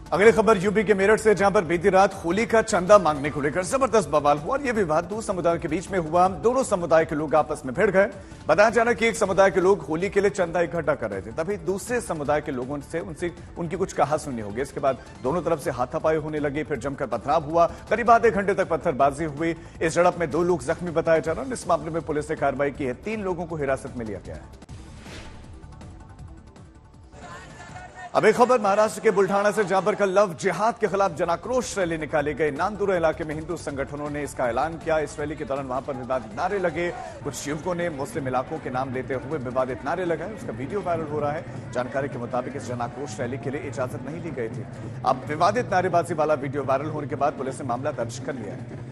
अगली खबर यूपी के मेरठ से, जहां पर बीती रात होली का चंदा मांगने को लेकर जबरदस्त बवाल हुआ और यह विवाद दो समुदायों के बीच में हुआ। दोनों समुदाय के लोग आपस में भिड़ गए। बताया जा रहा है कि एक समुदाय के लोग होली के लिए चंदा इकट्ठा कर रहे थे, तभी दूसरे समुदाय के लोगों से उनकी कुछ कहासुनी हो गई। इसके बाद दोनों तरफ से हाथापाई होने लगी, फिर जमकर पथराव हुआ। करीब आधे घंटे तक पत्थरबाजी हुई। इस झड़प में 2 लोग जख्मी बताए जा रहे हैं। इस मामले में पुलिस ने कार्रवाई की है। 3 लोगों को हिरासत में लिया गया है। अब एक खबर महाराष्ट्र के बुल्ढाना से, जहां पर कल लव जिहाद के खिलाफ जनाक्रोश रैली निकाली गई। नांदुरा इलाके में हिंदू संगठनों ने इसका ऐलान किया। इस रैली के दौरान वहां पर विवादित नारे लगे। कुछ युवकों ने मुस्लिम इलाकों के नाम लेते हुए विवादित नारे लगाए। उसका वीडियो वायरल हो रहा है। जानकारी के मुताबिक इस जनाक्रोश रैली के लिए इजाजत नहीं दी गई थी। अब विवादित नारेबाजी वाला वीडियो वायरल होने के बाद पुलिस ने मामला दर्ज कर लिया है।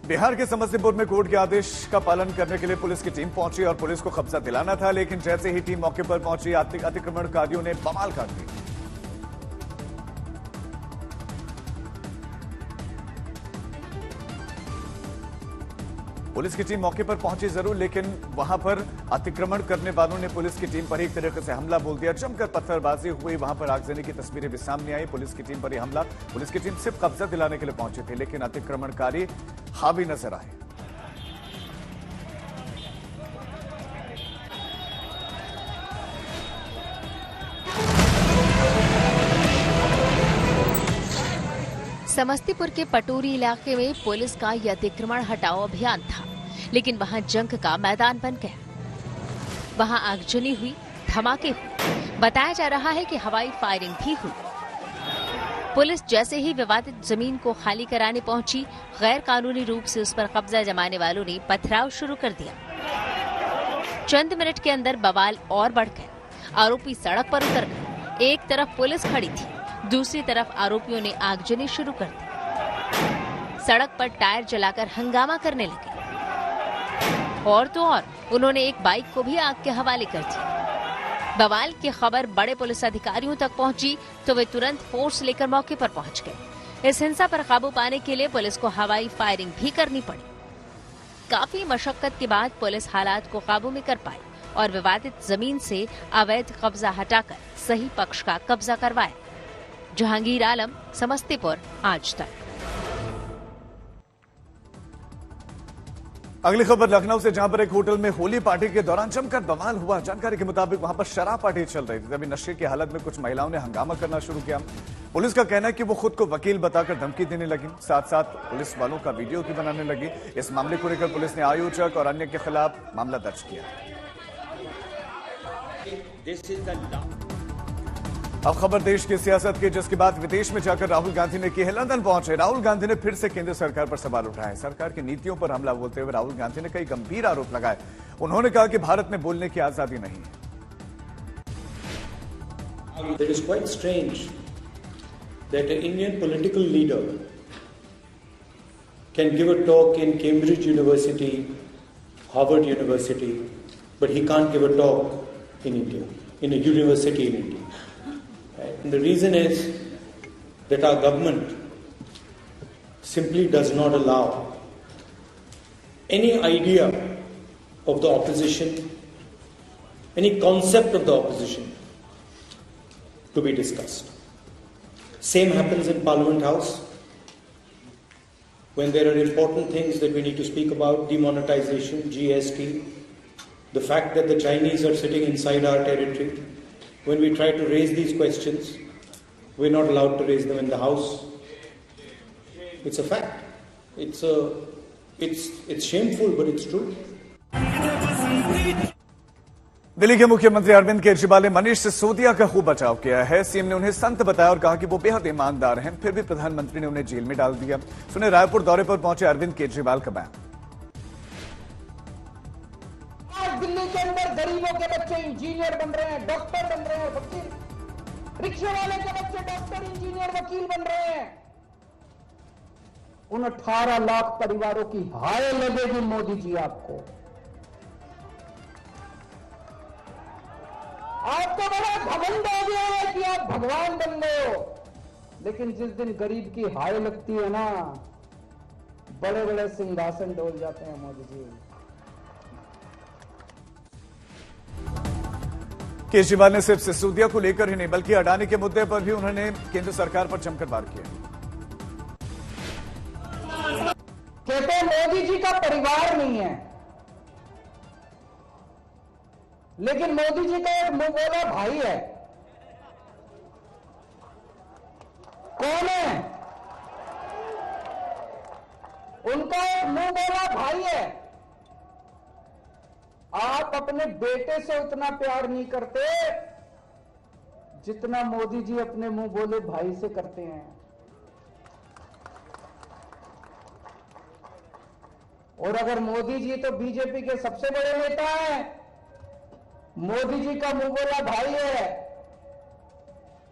बिहार के समस्तीपुर में कोर्ट के आदेश का पालन करने के लिए पुलिस की टीम पहुंची और पुलिस को कब्जा दिलाना था, लेकिन जैसे ही टीम मौके पर पहुंची, अतिक्रमणकारियों ने बवाल काट दी। पुलिस की टीम मौके पर पहुंची जरूर, लेकिन वहां पर अतिक्रमण करने वालों ने पुलिस की टीम पर एक तरीके से हमला बोल दिया। जमकर पत्थरबाजी हुई। वहां पर आगजनी की तस्वीरें भी सामने आई। पुलिस की टीम पर यह हमला, पुलिस की टीम सिर्फ कब्जा दिलाने के लिए पहुंची थी, लेकिन अतिक्रमणकारी हावी नजर आए। समस्तीपुर के पटोरी इलाके में पुलिस का यह अतिक्रमण हटाओ अभियान था, लेकिन वहां जंग का मैदान बन गया। वहां आगजनी हुई, धमाके हुए। बताया जा रहा है कि हवाई फायरिंग भी हुई। पुलिस जैसे ही विवादित जमीन को खाली कराने पहुंची, गैर कानूनी रूप से उस पर कब्जा जमाने वालों ने पथराव शुरू कर दिया। चंद मिनट के अंदर बवाल और बढ़ गया। आरोपी सड़क पर उतर गए। एक तरफ पुलिस खड़ी थी, दूसरी तरफ आरोपियों ने आगजनी शुरू कर दी। सड़क पर टायर जलाकर हंगामा करने लगे। और तो और उन्होंने एक बाइक को भी आग के हवाले कर दिया। बवाल की खबर बड़े पुलिस अधिकारियों तक पहुंची तो वे तुरंत फोर्स लेकर मौके पर पहुंच गए। इस हिंसा पर काबू पाने के लिए पुलिस को हवाई फायरिंग भी करनी पड़ी। काफी मशक्कत के बाद पुलिस हालात को काबू में कर पाई और विवादित जमीन से अवैध कब्जा हटाकर सही पक्ष का कब्जा करवाया। जहांगीर आलम, समस्तीपुर, आज तक। अगली खबर लखनऊ से, जहां पर एक होटल में होली पार्टी के दौरान जमकर बवाल हुआ। जानकारी के मुताबिक वहां पर शराब पार्टी चल रही थी, तभी नशे की हालत में कुछ महिलाओं ने हंगामा करना शुरू किया। पुलिस का कहना है कि वो खुद को वकील बताकर धमकी देने लगी, साथ साथ पुलिस वालों का वीडियो भी बनाने लगी। इस मामले को लेकर पुलिस ने आयोजक और अन्य के खिलाफ मामला दर्ज किया। अब खबर देश की सियासत की, जिसके बाद विदेश में जाकर राहुल गांधी ने की है लंदन पहुंचे। राहुल गांधी ने फिर से केंद्र सरकार पर सवाल उठाए। सरकार की नीतियों पर हमला बोलते हुए राहुल गांधी ने कई गंभीर आरोप लगाए। उन्होंने कहा कि भारत में बोलने की आजादी नहीं है। It is quite strange that an Indian political leader can give a talk in Cambridge University, Harvard University, but he can't give a talk in India, in a university in India. And the reason is that our government simply does not allow any idea of the opposition, any concept of the opposition to be discussed. Same happens in Parliament House when there are important things that we need to speak about: demonetization, GST, the fact that the Chinese are sitting inside our territory. When we try to raise these questions, we're not allowed to raise them in the House. It's a fact. It's shameful, but it's true. Delhi के मुख्यमंत्री अरविंद केजरीवाल ने मनीष सिसोदिया का खूब बचाव किया है। CM ने उन्हें संत बताया और कहा कि वो बेहद ईमानदार हैं, फिर भी प्रधानमंत्री ने उन्हें जेल में डाल दिया। सुने रायपुर दौरे पर पहुंचे अरविंद केजरीवाल का बयान। दिल्ली के अंदर गरीबों के बच्चे इंजीनियर बन रहे हैं, डॉक्टर बन रहे हैं, वकील, रिक्शे वाले के बच्चे डॉक्टर, इंजीनियर, वकील बन रहे हैं। उन 18 लाख परिवारों की हाय लगेगी मोदी जी आपको। आपको बड़ा घमंड हो गया है कि आप भगवान बन गए हो, लेकिन जिस दिन गरीब की हाय लगती है ना, बड़े बड़े सिंहासन डोल जाते हैं मोदी जी। केजरीवाल ने सिर्फ सिसोदिया को लेकर ही नहीं बल्कि अडानी के मुद्दे पर भी उन्होंने केंद्र सरकार पर जमकर वार किया। कहते हैं मोदी जी का परिवार नहीं है, लेकिन मोदी जी का एक मुंह बोला भाई है। कौन है? उनका एक मुंह बोला भाई है। आप अपने बेटे से उतना प्यार नहीं करते जितना मोदी जी अपने मुंह बोले भाई से करते हैं। और अगर मोदी जी तो बीजेपी के सबसे बड़े नेता हैं, मोदी जी का मुंह बोला भाई है,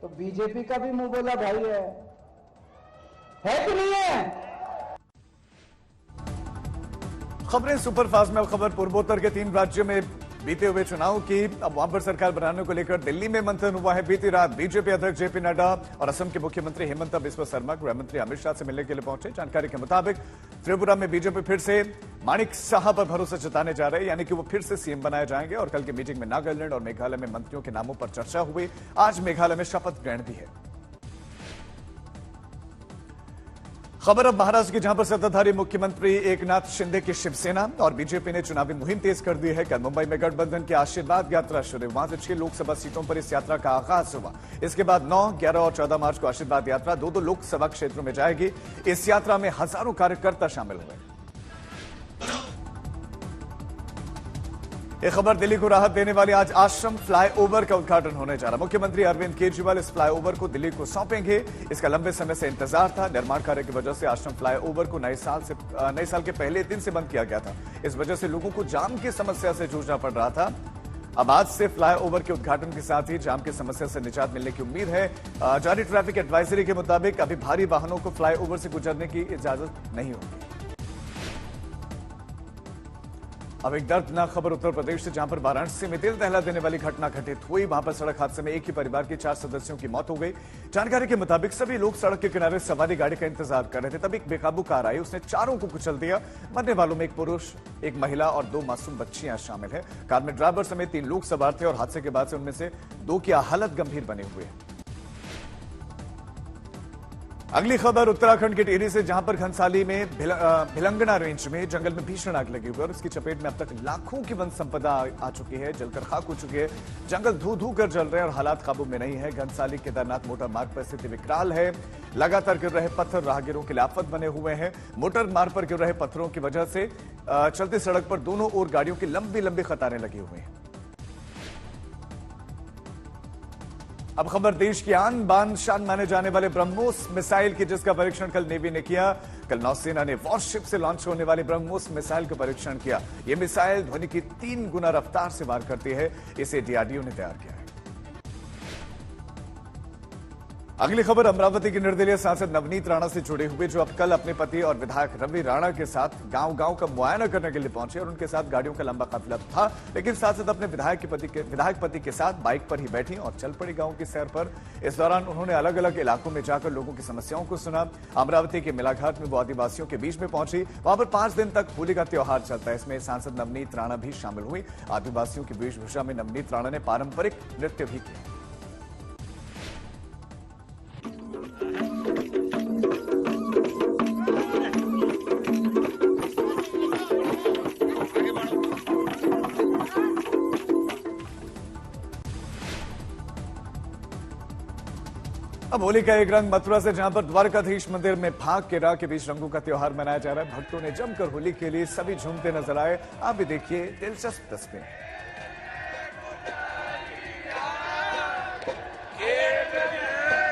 तो बीजेपी का भी मुंह बोला भाई है कि नहीं है? खबरें सुपरफास्ट में। अब खबर पूर्वोत्तर के 3 राज्यों में बीते हुए चुनाव की। अब वहां पर सरकार बनाने को लेकर दिल्ली में मंथन हुआ है। बीती रात बीजेपी अध्यक्ष जेपी नड्डा और असम के मुख्यमंत्री हिमंता बिस्वा शर्मा गृहमंत्री अमित शाह से मिलने के लिए पहुंचे। जानकारी के मुताबिक त्रिपुरा में बीजेपी फिर से माणिक साहा पर भरोसा जताने जा रहे हैं, यानी कि वो फिर से सीएम बनाए जाएंगे। और कल की मीटिंग में नागालैंड और मेघालय में मंत्रियों के नामों पर चर्चा हुई। आज मेघालय में शपथ ग्रहण भी है। खबर अब महाराष्ट्र की, जहां पर सत्ताधारी मुख्यमंत्री एकनाथ शिंदे की शिवसेना और बीजेपी ने चुनावी मुहिम तेज कर दी है। कल मुंबई में गठबंधन की आशीर्वाद यात्रा शुरू। वहां से 6 लोकसभा सीटों पर इस यात्रा का आगाज हुआ। इसके बाद 9, 11 और 14 मार्च को आशीर्वाद यात्रा 2 लोकसभा क्षेत्रों में जाएगी। इस यात्रा में हजारों कार्यकर्ता शामिल हुए। यह खबर दिल्ली को राहत देने वाली। आज आश्रम फ्लाईओवर का उद्घाटन होने जा रहा। मुख्यमंत्री अरविंद केजरीवाल इस फ्लाईओवर को दिल्ली को सौंपेंगे। इसका लंबे समय से इंतजार था। निर्माण कार्य की वजह से आश्रम फ्लाईओवर को नए साल के पहले दिन से बंद किया गया था। इस वजह से लोगों को जाम की समस्या से जूझना पड़ रहा था। अब आज से फ्लाईओवर के उद्घाटन के साथ ही जाम की समस्या से निजात मिलने की उम्मीद है। जारी ट्रैफिक एडवाइजरी के मुताबिक अभी भारी वाहनों को फ्लाईओवर से गुजरने की इजाजत नहीं होगी। अब एक दर्दनाक खबर उत्तर प्रदेश से, जहां पर वाराणसी में दिल दहला देने वाली घटना घटित हुई। वहां पर सड़क हादसे में एक ही परिवार के 4 सदस्यों की मौत हो गई। जानकारी के मुताबिक सभी लोग सड़क के किनारे सवारी गाड़ी का इंतजार कर रहे थे, तभी एक बेकाबू कार आई, उसने चारों को कुचल दिया। मरने वालों में एक पुरुष, एक महिला और 2 मासूम बच्चियां शामिल है। कार में ड्राइवर समेत 3 लोग सवार थे और हादसे के बाद से उनमें से 2 की हालत गंभीर बने हुए हैं। अगली खबर उत्तराखंड के टिहरी से, जहां पर घनसाली में भिलंगना रेंज में जंगल में भीषण आग लगी हुई है और इसकी चपेट में अब तक लाखों की वन संपदा आ चुकी है, जलकर खाक हो चुकी है। जंगल धू धू कर जल रहे हैं और हालात काबू में नहीं है। घनसाली केदारनाथ मोटर मार्ग पर स्थिति विकराल है। लगातार गिर रहे पत्थर राहगीरों के लिए आफत बने हुए हैं। मोटर मार्ग पर गिर रहे पत्थरों की वजह से चलती सड़क पर दोनों ओर गाड़ियों की लंबी लंबी कतारें लगी हुई हैं। अब खबर देश की आन बान शान माने जाने वाले ब्रह्मोस मिसाइल की, जिसका परीक्षण कल नेवी ने किया। कल नौसेना ने वॉरशिप से लॉन्च होने वाली ब्रह्मोस मिसाइल का परीक्षण किया। यह मिसाइल ध्वनि की 3 गुना रफ्तार से वार करती है। इसे डीआरडीओ ने तैयार किया है। अगली खबर अमरावती के निर्दलीय सांसद नवनीत राणा से जुड़ी हुई, जो अब कल अपने पति और विधायक रवि राणा के साथ गांव-गांव का मुआयना करने के लिए पहुंचे और उनके साथ गाड़ियों का लंबा काफिला था। लेकिन सांसद अपने विधायक पति के साथ बाइक पर ही बैठी और चल पड़ी गांव की सैर पर। इस दौरान उन्होंने अलग अलग इलाकों में जाकर लोगों की समस्याओं को सुना। अमरावती के मेलाघाट में वो आदिवासियों के बीच में पहुंची। वहां पर 5 दिन तक होली का त्योहार चलता है। इसमें सांसद नवनीत राणा भी शामिल हुई। आदिवासियों की वेशभूषा में नवनीत राणा ने पारंपरिक नृत्य भी किया। अब होली का एक रंग मथुरा से, जहां पर द्वारकाधीश मंदिर में फाग के राग के बीच रंगों का त्योहार मनाया जा रहा है। भक्तों ने जमकर होली के लिए सभी झूमते नजर आए। आप भी देखिए दिलचस्प तस्वीरें।